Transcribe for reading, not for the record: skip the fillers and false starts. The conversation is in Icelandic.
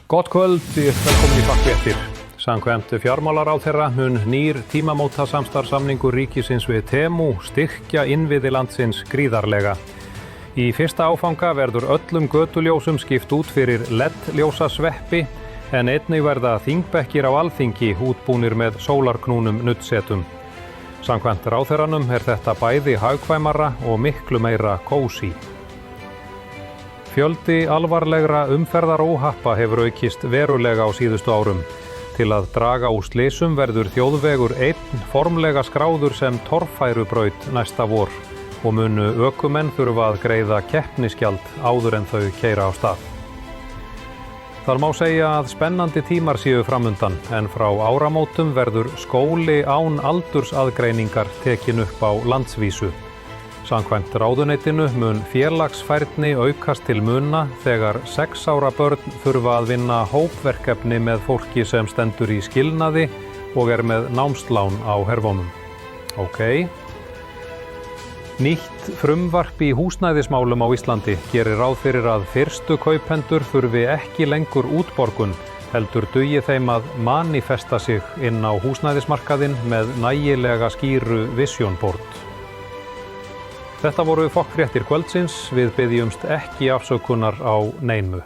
Gott kvöld, velkomin í Fréttir. Samkvæmt fjármálaráðherra mun nýr tímamótasamstarfssamningur ríkisins við Temu styrkja innviði landsins gríðarlega. Í fyrsta áfanga verður öllum götuljósum skipt út fyrir LED-ljósasveppi en einnig verða þingbekkir á Alþingi útbúnir með sólarknúnum nuddsetum. Samkvæmt ráðherranum þetta bæði hagkvæmara og miklu meira kósí. Fjöldi alvarlegra umferðaróhappa hefur aukist verulega á síðustu árum. Til að draga úr slysum verður þjóðvegur 1 formlega skráður sem torfærubraut næsta vor og munu ökumenn þurfa að greiða keppnisgjald áður en þau keyra á stað. Það má segja að spennandi tímar séu framundan en frá áramótum verður skóli án aldursaðgreiningar tekin upp á landsvísu. Samkvæmt ráðuneytinu mun félagsfærni aukast til muna þegar 6 ára börn þurfa að vinna hópverkefni með fólki sem stendur í skilnaði og með námslán á herðunum. Nýtt frumvarp í húsnæðismálum á Íslandi gerir ráð fyrir að fyrstu kaupendur þurfi ekki lengur útborgun, heldur dugi þeim að manifesta sig inn á húsnæðismarkaðinn með nægilega skýru vision board. Þetta voru Fréttir kvöldsins, við biðjumst ekki afsökunar á neinu.